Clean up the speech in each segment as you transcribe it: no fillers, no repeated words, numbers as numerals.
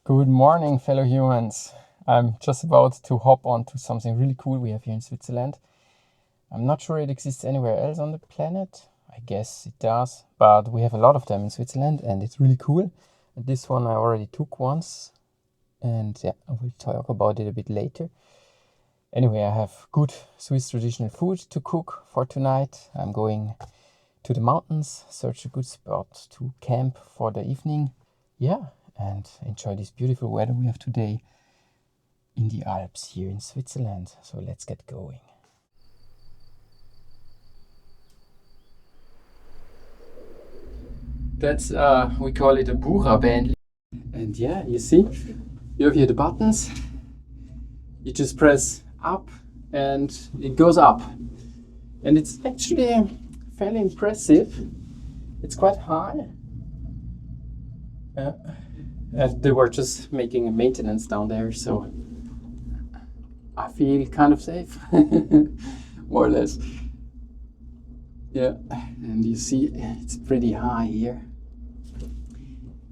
Good morning, fellow humans. I'm just about to hop onto something really cool we have here in Switzerland. I'm not sure it exists anywhere else on the planet. I guess it does, but we have a lot of them in Switzerland and it's really cool. And this one I already took once, and yeah, I will talk about it a bit later. Anyway, I have good Swiss traditional food to cook for tonight. I'm going to the mountains, search a good spot to camp for the evening. Yeah, and enjoy this beautiful weather we have today in the Alps here in Switzerland. So let's get going. That's, we call it a Buurabähnli. And yeah, you see, you have here the buttons. You just press up and it goes up. And it's actually fairly impressive. It's quite high. They were just making a maintenance down there, so I feel kind of safe, more or less. Yeah, and you see it's pretty high here.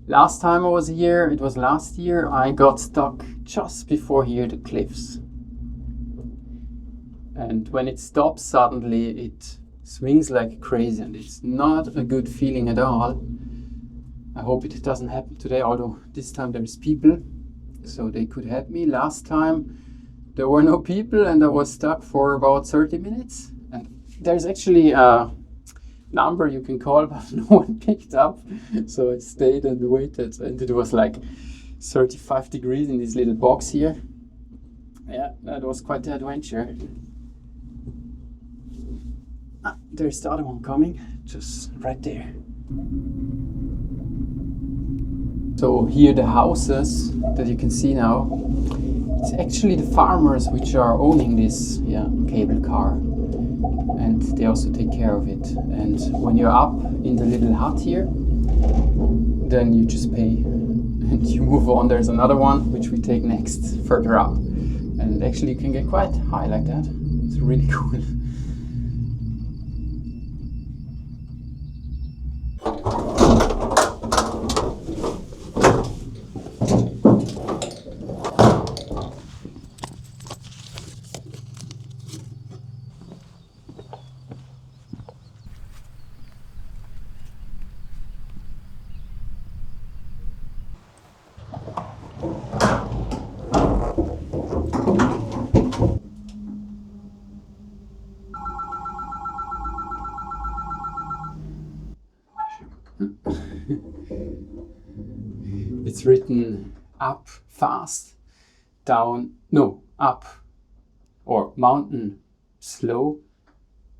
Last time I was here, it was last year, I got stuck just before here the cliffs. And when it stops suddenly, it swings like crazy and it's not a good feeling at all. I hope it doesn't happen today, although this time there's people, so they could help me. Last time there were no people and I was stuck for about 30 minutes. And there's actually a number you can call, but no one picked up. So I stayed and waited, and it was like 35 degrees in this little box here. Yeah, that was quite the adventure. There's the other one coming, just right there. So here the houses that you can see now, it's actually the farmers which are owning this cable car, and they also take care of it. And when you're up in the little hut here, then you just pay and you move on. There's another one which we take next further up, and actually you can get quite high like that. It's really cool. It's written up fast, up or mountain slow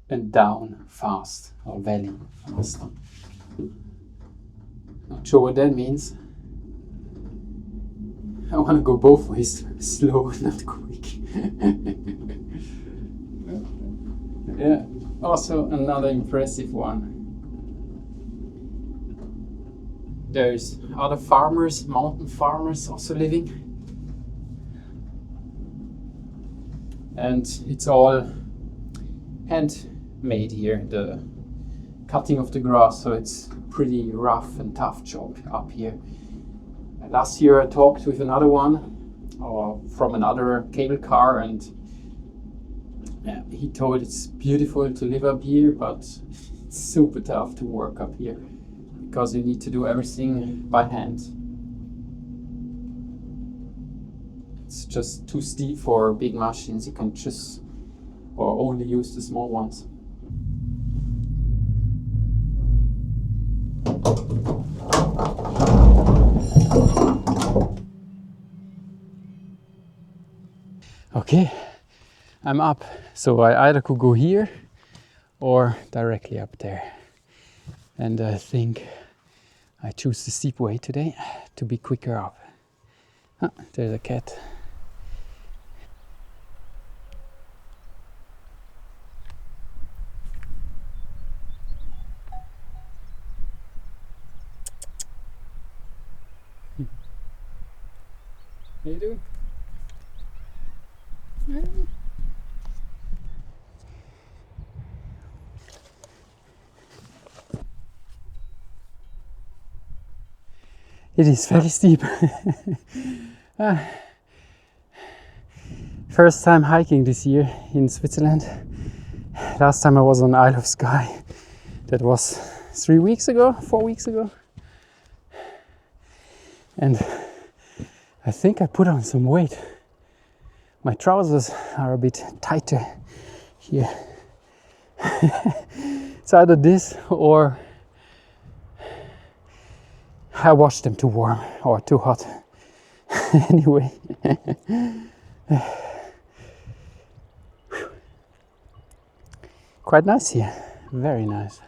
and down fast, or valley fast. Not sure what that means. I want to go both ways, slow and not quick. Yeah, also another impressive one. There's other farmers, mountain farmers also living. And it's all handmade here, the cutting of the grass, so it's pretty rough and tough job up here. And last year I talked with another one from another cable car, and he told it's beautiful to live up here, but it's super tough to work up here, because you need to do everything by hand. It's just too steep for big machines. You can just or only use the small ones. Okay, I'm up. So I either could go here or directly up there. And I think I choose the steep way today to be quicker up. There's a cat. How you doing? It is very steep. First time hiking this year in Switzerland. Last time I was on Isle of Skye. That was 4 weeks ago. And I think I put on some weight. My trousers are a bit tighter here. It's either this or I washed them too warm or too hot. Anyway. Quite nice here. Very nice.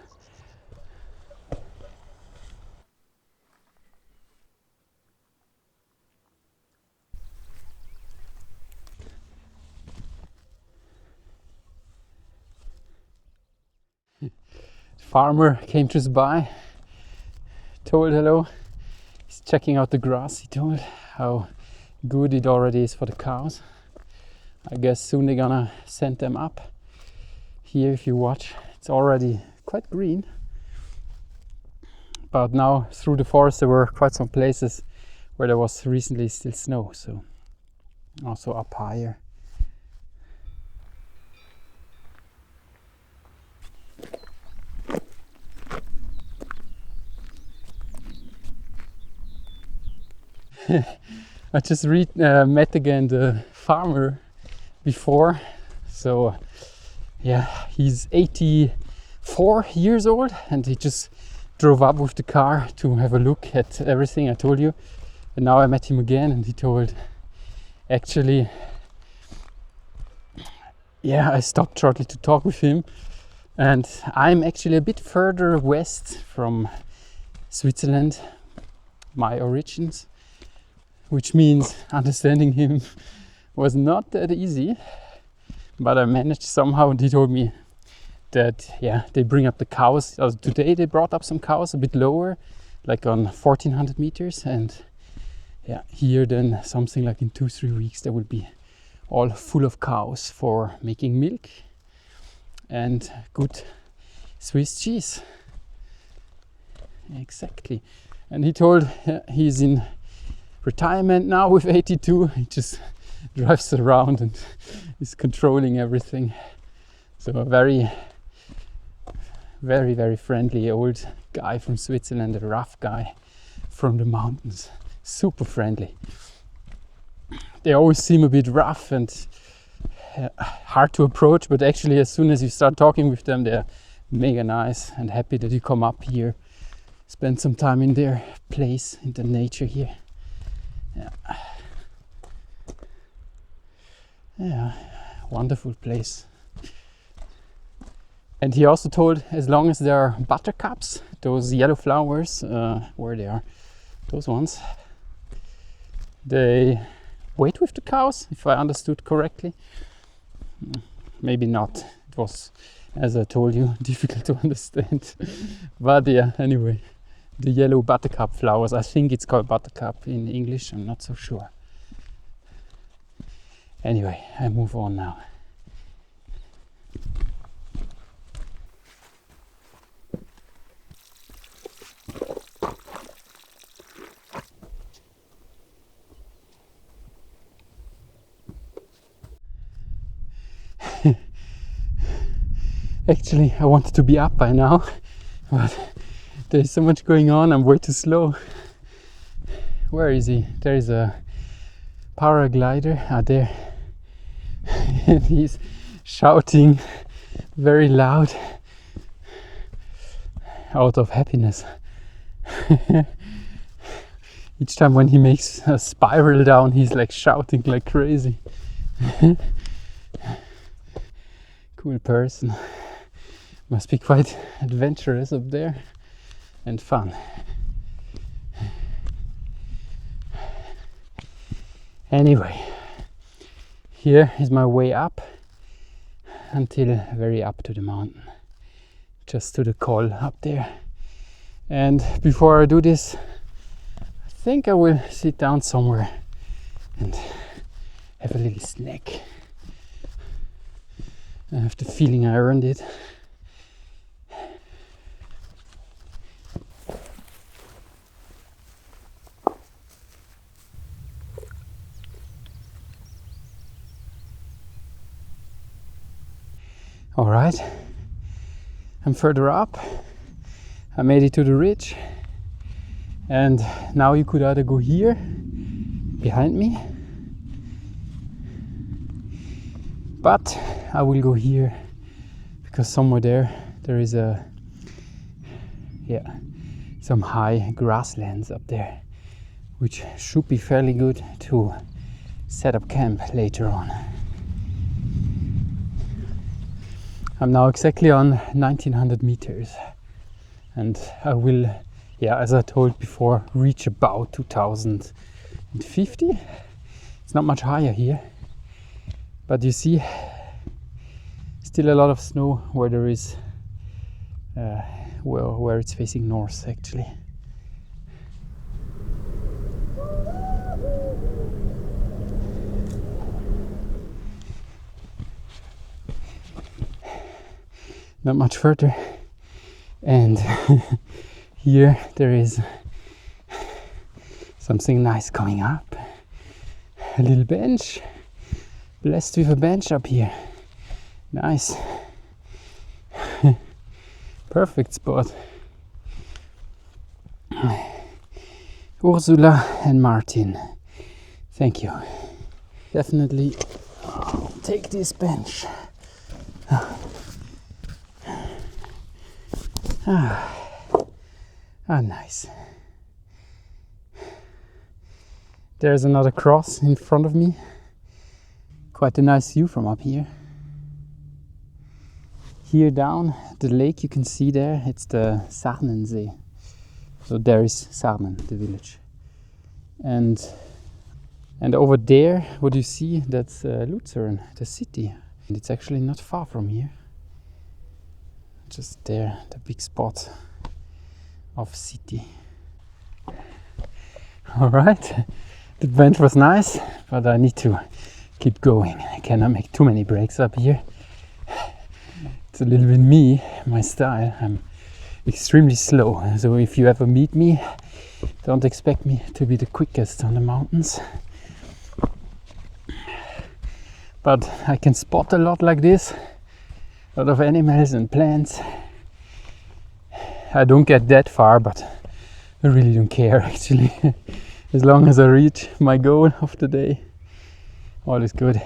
Farmer came just by, told hello. He's checking out the grass. He told how good it already is for the cows. I guess soon they're gonna send them up. Here, if you watch, it's already quite green. But now through the forest there were quite some places where there was recently still snow, so also up higher. I just met again the farmer before, so yeah, he's 84 years old and he just drove up with the car to have a look at everything I told you. And now I met him again and he told, actually, yeah, I stopped shortly to talk with him, and I'm actually a bit further west from Switzerland, my origins, which means understanding him was not that easy, but I managed somehow. And he told me that, yeah, they bring up the cows. Today they brought up some cows a bit lower, like on 1400 meters, and yeah, here then something like in 2-3 weeks they will be all full of cows for making milk and good Swiss cheese. Exactly. And he told he's in retirement now with 82. He just drives around and is controlling everything. So a very, very, very friendly old guy from Switzerland, a rough guy from the mountains. Super friendly. They always seem a bit rough and hard to approach, but actually as soon as you start talking with them, they're mega nice and happy that you come up here, spend some time in their place, in the nature here. Yeah, wonderful place. And he also told, as long as there are buttercups, those yellow flowers, where they are, those ones, they wait with the cows, if I understood correctly. Maybe not. It was, as I told you, difficult to understand. But yeah, anyway, the yellow buttercup flowers, I think it's called buttercup in English, I'm not so sure. Anyway, I move on now. Actually, I wanted to be up by now, but there's so much going on, I'm way too slow. Where is he? There is a paraglider there. And he's shouting very loud out of happiness. Each time when he makes a spiral down, he's like shouting like crazy. Cool person. Must be quite adventurous up there and fun. Anyway, here is my way up until very up to the mountain, just to the col up there. And before I do this, I think I will sit down somewhere and have a little snack. I have the feeling I earned it. Alright, I'm further up. I made it to the ridge, and now you could either go here behind me, but I will go here because somewhere there is some high grasslands up there, which should be fairly good to set up camp later on. I'm now exactly on 1900 meters, and I will, as I told before, reach about 2050. It's not much higher here, but you see still a lot of snow where there is where it's facing north actually. Not much further, and here there is something nice coming up. A little bench, blessed with a bench up here. Nice. Perfect spot. Ursula and Martin, thank you. Definitely take this bench. Nice. There's another cross in front of me. Quite a nice view from up here. Here down the lake you can see there, it's the Sarnensee. So there is Sarnen, the village. And over there, what you see, that's Lucerne, the city. And it's actually not far from here. Just there, the big spot of city. Alright, the bench was nice, but I need to keep going. I cannot make too many breaks up here. It's a little bit me, my style. I'm extremely slow, so if you ever meet me, don't expect me to be the quickest on the mountains. But I can spot a lot like this. A lot of animals and plants. I don't get that far, but I really don't care actually. As long as I reach my goal of the day, all is good.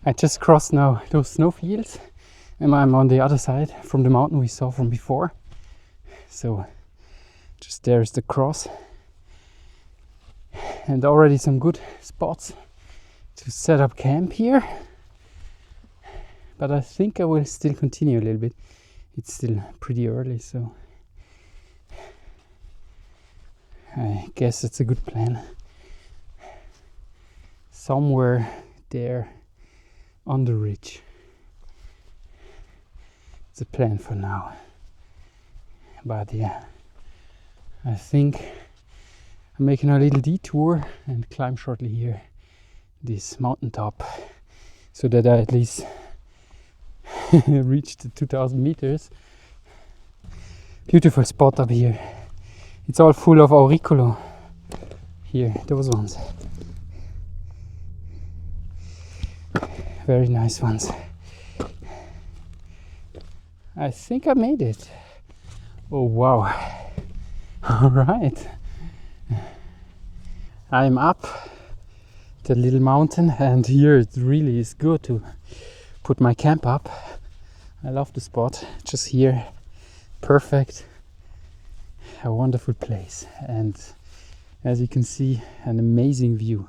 I just crossed now those snowfields, and I'm on the other side from the mountain we saw from before. So just there's the cross, and already some good spots to set up camp here. But I think I will still continue a little bit. It's still pretty early, so I guess it's a good plan. Somewhere there on the ridge. It's a plan for now. But yeah, I think I'm making a little detour and climb shortly here this mountaintop, so that I at least reach the 2000 meters. Beautiful spot up here. It's all full of auriculo here, those ones. Very nice ones. I think I made it. Oh wow. Alright. I'm up the little mountain, and here it really is good to put my camp up. I love the spot, just here. Perfect. A wonderful place, and as you can see, an amazing view.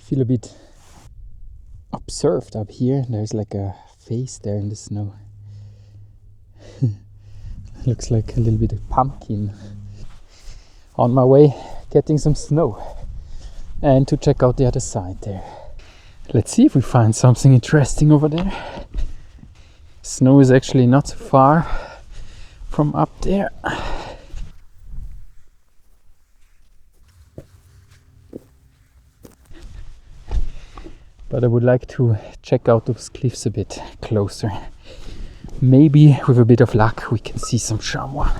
feel a bit observed up here. There's like a face there in the snow. Looks like a little bit of pumpkin. On my way, getting some snow. And to check out the other side there. Let's see if we find something interesting over there. Snow is actually not so far from up there. But I would like to check out those cliffs a bit closer. Maybe with a bit of luck we can see some chamois.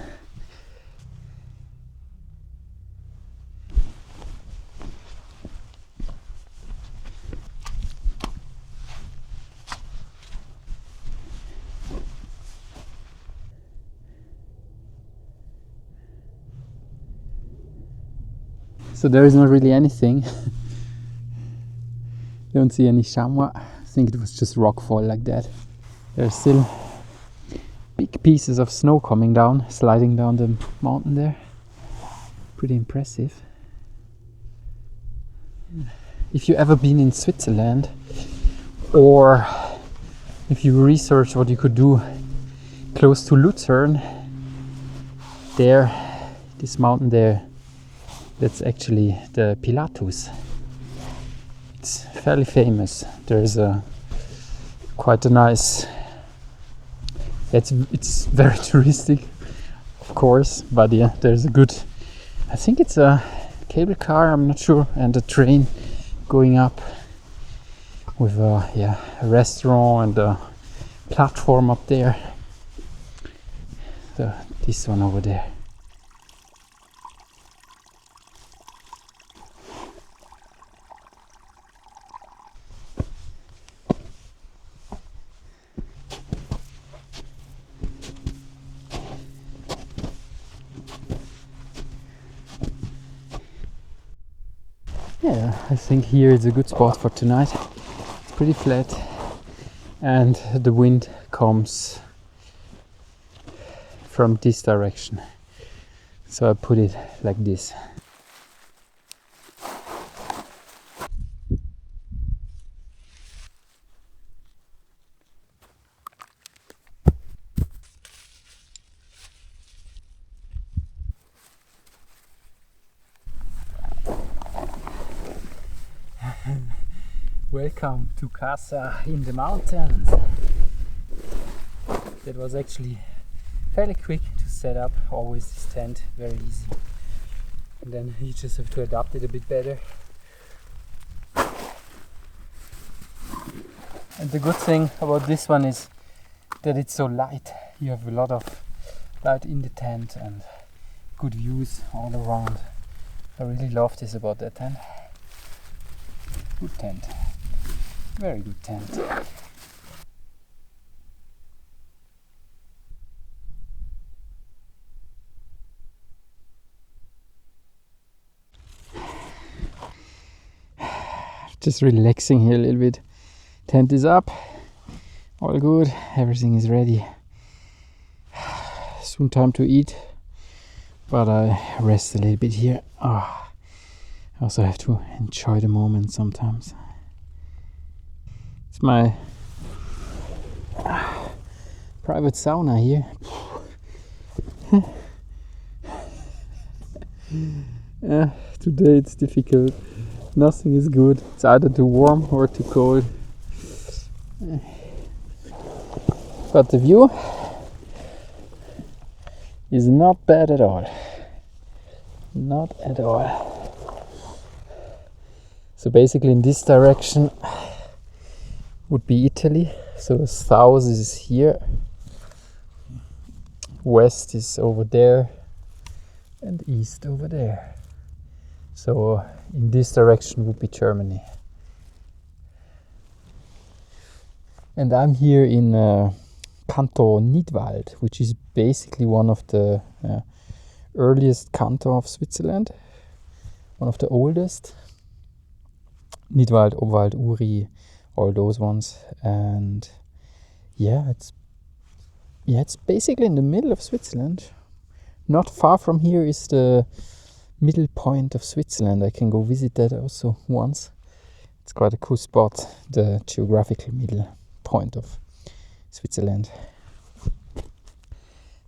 So there is not really anything. Don't see any chamois. I think it was just rockfall like that. There's still big pieces of snow coming down, sliding down the mountain there. Pretty impressive. If you ever been in Switzerland, or if you research what you could do close to Lucerne, there, this mountain there, that's actually the Pilatus. It's fairly famous. There's quite a nice. It's very touristic, of course, but yeah, there's a good. I think it's a cable car. I'm not sure, and a train going up with a restaurant and a platform up there. So this one over there. Yeah, I think here is a good spot for tonight. It's pretty flat and the wind comes from this direction. So I put it like this. Welcome to Casa in the mountains. That was actually fairly quick to set up. Always this tent, very easy. And then you just have to adapt it a bit better. And the good thing about this one is that it's so light. You have a lot of light in the tent and good views all around. I really love this about that tent. Good tent. Very good tent. Just relaxing here a little bit. Tent is up. All good. Everything is ready. Soon time to eat. But I rest a little bit here. I also have to enjoy the moment sometimes. It's my private sauna here. Today it's difficult. Nothing is good. It's either too warm or too cold. But the view is not bad at all. Not at all. So basically in this direction would be Italy. So south is here, west is over there, and east over there. So in this direction would be Germany. And I'm here in Canton Nidwald, which is basically one of the earliest canton of Switzerland, one of the oldest. Nidwald, Obwald, Uri, all those ones. And it's basically in the middle of Switzerland. Not far from here is the middle point of Switzerland. I can go visit that also once. It's quite a cool spot, the geographical middle point of Switzerland.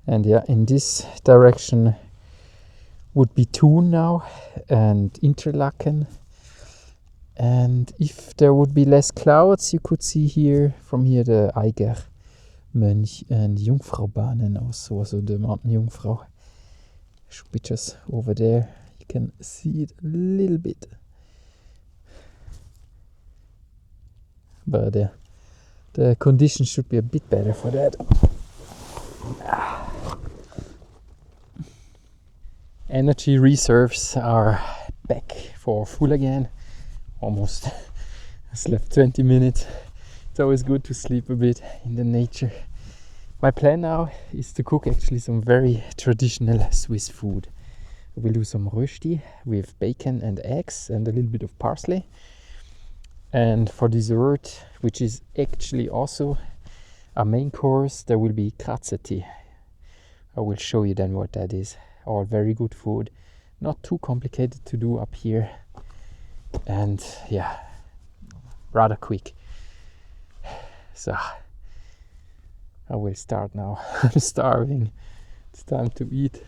And yeah, in this direction would be Thun now and Interlaken. And if there would be less clouds, you could see here from here the Eiger, Mönch and Jungfrau also the Mount and Jungfrau. Should be just over there. You can see it a little bit. But the conditions should be a bit better for that. Energy reserves are back for full again. Almost. I slept 20 minutes. It's always good to sleep a bit in the nature. My plan now is to cook actually some very traditional Swiss food. We'll do some rösti with bacon and eggs and a little bit of parsley. And for dessert, which is actually also a main course, there will be kratzeti. I will show you then what that is. All very good food, not too complicated to do up here, and yeah, rather quick. So I will start now. I'm starving. It's time to eat.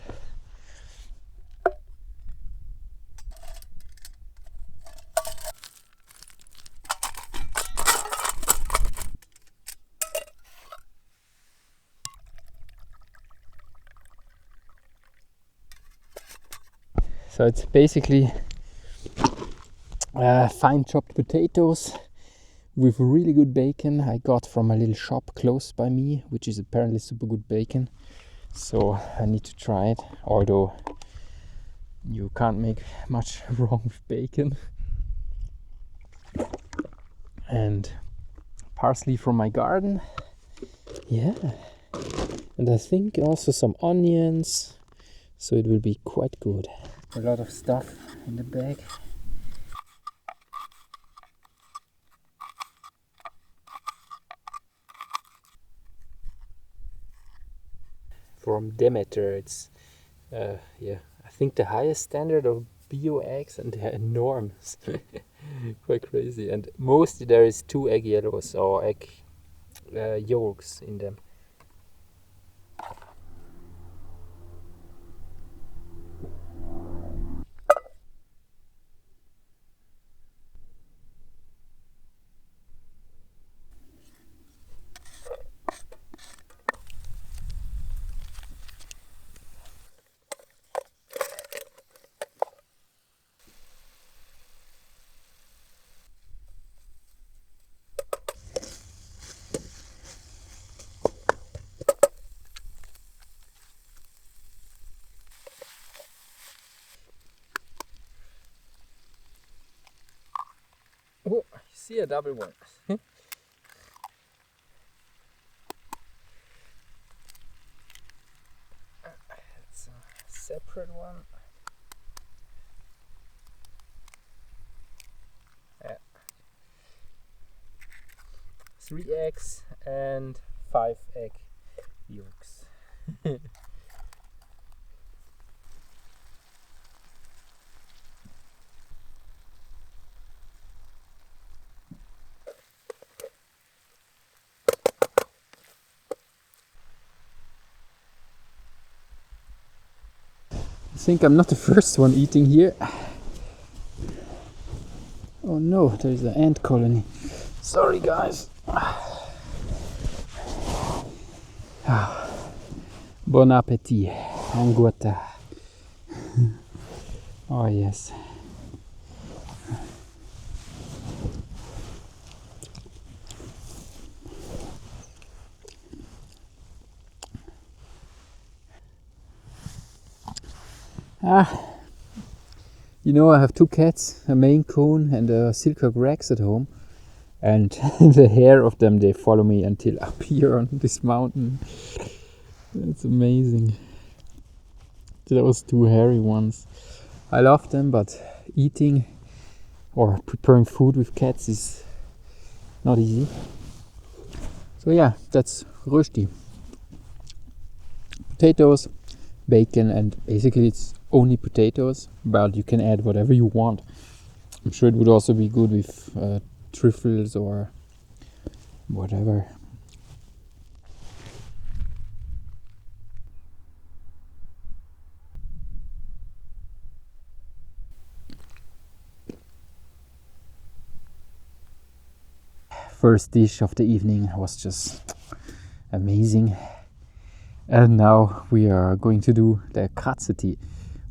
So it's basically fine chopped potatoes with really good bacon I got from a little shop close by me, which is apparently super good bacon. So I need to try it, although you can't make much wrong with bacon. And parsley from my garden. Yeah. And I think also some onions. So it will be quite good. A lot of stuff in the bag. From Demeter, it's I think the highest standard of bio eggs, and they're enormous. Quite crazy. And mostly there is 2 egg yellows or egg yolks in them. Oh, I see a double one. It's a separate one. Yeah. 3 eggs and 5 egg yolks. I think I'm not the first one eating here. Oh no, there's an ant colony. Sorry guys. Bon appétit. Angota. Oh yes. You know, I have 2 cats, a Maine Coon and a Silkirk Rex at home, and the hair of them, they follow me until up here on this mountain. It's amazing. Those 2 hairy ones. I love them, but eating or preparing food with cats is not easy. So yeah, that's rösti. Potatoes, bacon, and basically it's only potatoes, but you can add whatever you want. I'm sure it would also be good with truffles or whatever. First dish of the evening was just amazing. And now we are going to do the Kratzeti,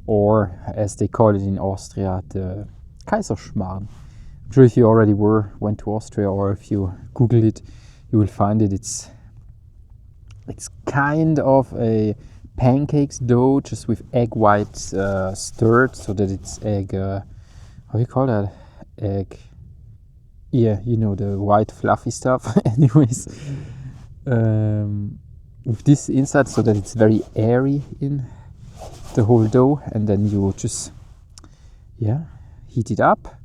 or as they call it in Austria, the Kaiserschmarrn. I'm sure if you already went to Austria, or if you Google it, you will find it. It's kind of a pancakes dough, just with egg whites stirred, so that it's egg. How do you call that? Egg. Yeah, you know, the white fluffy stuff. Anyways, with this inside, so that it's very airy in the whole dough, and then you just heat it up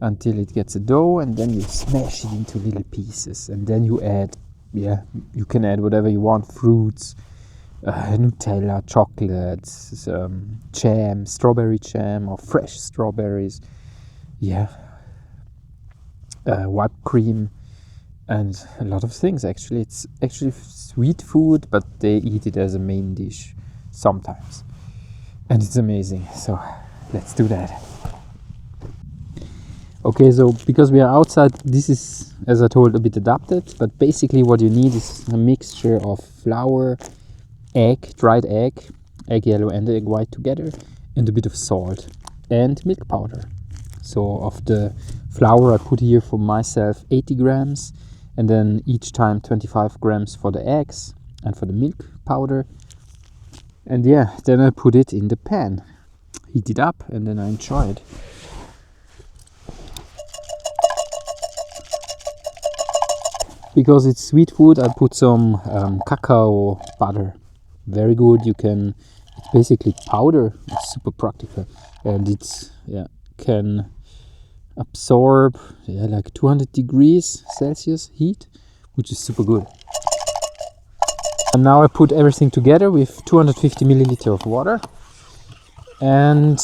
until it gets a dough, and then you smash it into little pieces, and then you add you can add whatever you want, fruits, Nutella, chocolates, jam, strawberry jam, or fresh strawberries, whipped cream, and a lot of things. Actually, it's actually sweet food, but they eat it as a main dish sometimes, and it's amazing. So let's do that. Okay, so because we are outside, this is, as I told, a bit adapted, but basically what you need is a mixture of flour, egg, dried egg yellow and egg white together, and a bit of salt and milk powder. So of the flour I put here for myself 80 grams, and then each time 25 grams for the eggs and for the milk powder. And then I put it in the pan, heat it up, and then I enjoy it. Because it's sweet food, I put some cacao butter. Very good. It's basically powder. It's super practical, and it's can absorb like 200 degrees Celsius heat, which is super good. And now I put everything together with 250 milliliter of water, and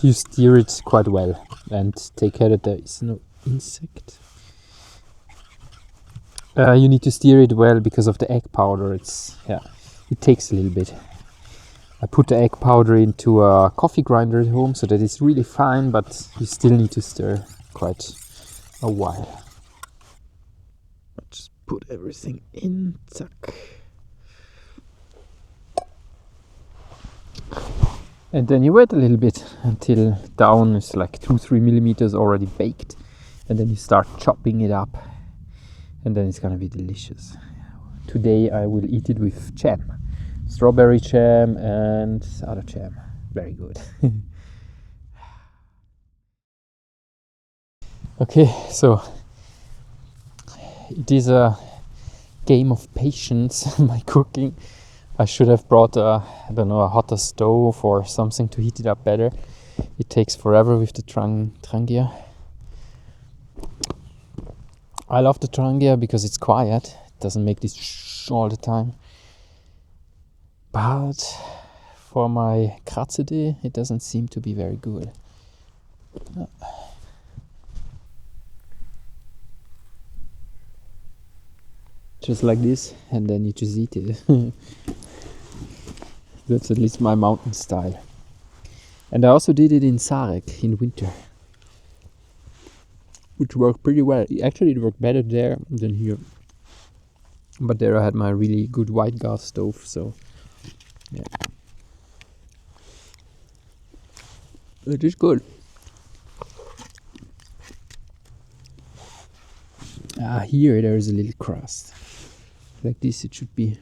you stir it quite well and take care that there is no insect. You need to stir it well because of the egg powder. It takes a little bit. I put the egg powder into a coffee grinder at home so that it's really fine, but you still need to stir quite a while. Just put everything in, zack. And then you wait a little bit until down is like 2-3 millimeters already baked, and then you start chopping it up, and then it's gonna be delicious. Today I will eat it with jam. Strawberry jam and other jam. Very good. Okay, so it is a game of patience, my cooking. I should have brought a hotter stove or something to heat it up better. It takes forever with the trangia. I love the trangia because it's quiet. It doesn't make this shh all the time. But for my Kratzede, it doesn't seem to be very good. Just like this, and then you just eat it. That's at least my mountain style. And I also did it in Sarek in winter, which worked pretty well. Actually, it worked better there than here. But there I had my really good white gas stove, so it is good. Here there is a little crust. Like this it should be.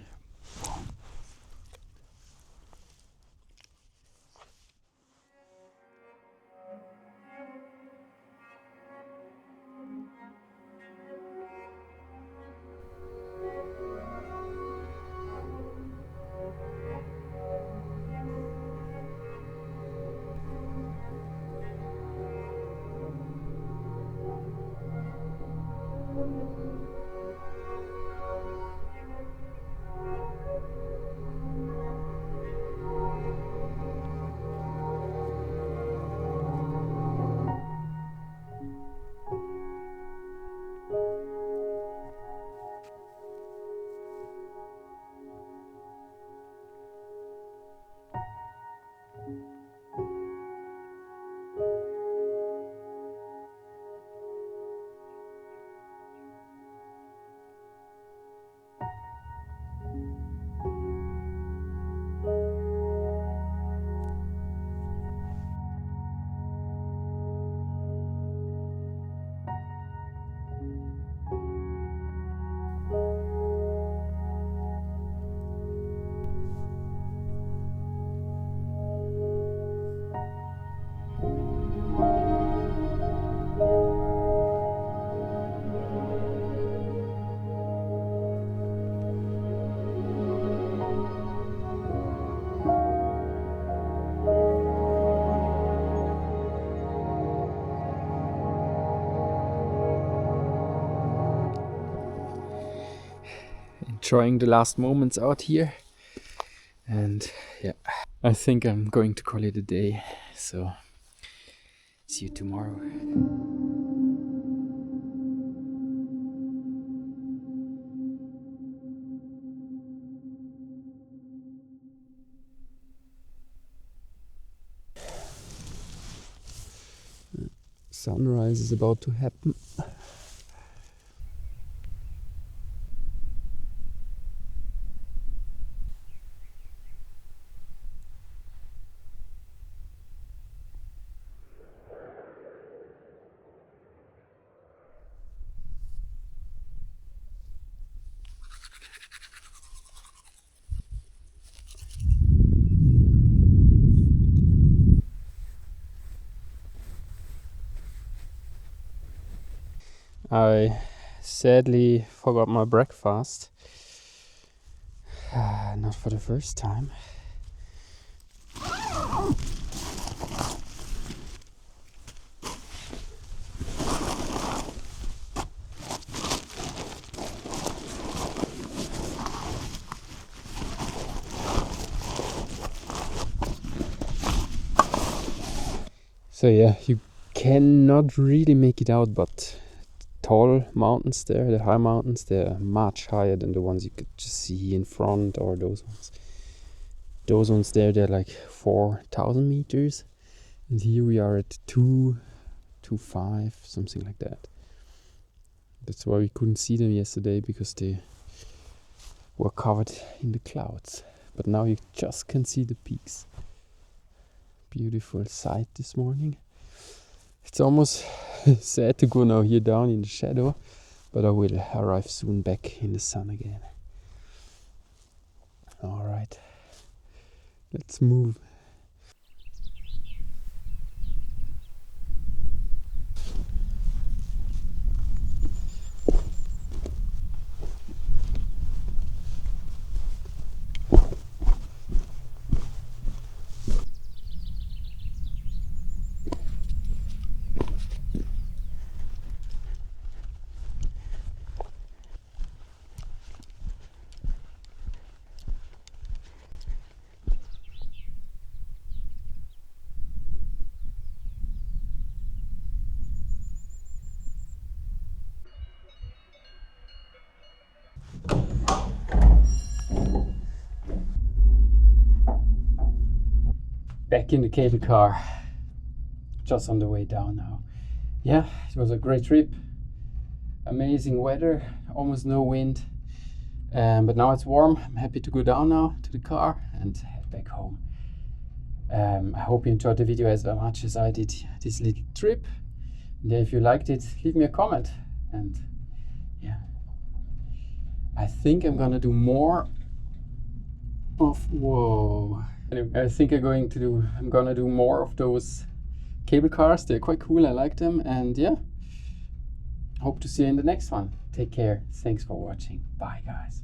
enjoying the last moments out here. And yeah, I think I'm going to call it a day. So see you tomorrow. Sunrise is about to happen. I sadly forgot my breakfast. Not for the first time. So yeah, you cannot really make it out, but tall mountains there, the high mountains, they're much higher than the ones you could just see in front, or those ones. Those ones there, they're like 4,000 meters, and here we are at 2,500, something like that. That's why we couldn't see them yesterday, because they were covered in the clouds. But now you just can see the peaks. Beautiful sight this morning. It's almost sad to go now here down in the shadow, but I will arrive soon back in the sun again. Alright, let's move. Back in the cable car, just on the way down now. Yeah, it was a great trip. Amazing weather, almost no wind. But now it's warm. I'm happy to go down now to the car and head back home. I hope you enjoyed the video as much as I did this little trip. And if you liked it, leave me a comment. And yeah, I think I'm gonna do more of, whoa. Anyway, I think I'm gonna do more of those cable cars. They're quite cool, I like them. And yeah, hope to see you in the next one. Take care. Thanks for watching. Bye guys.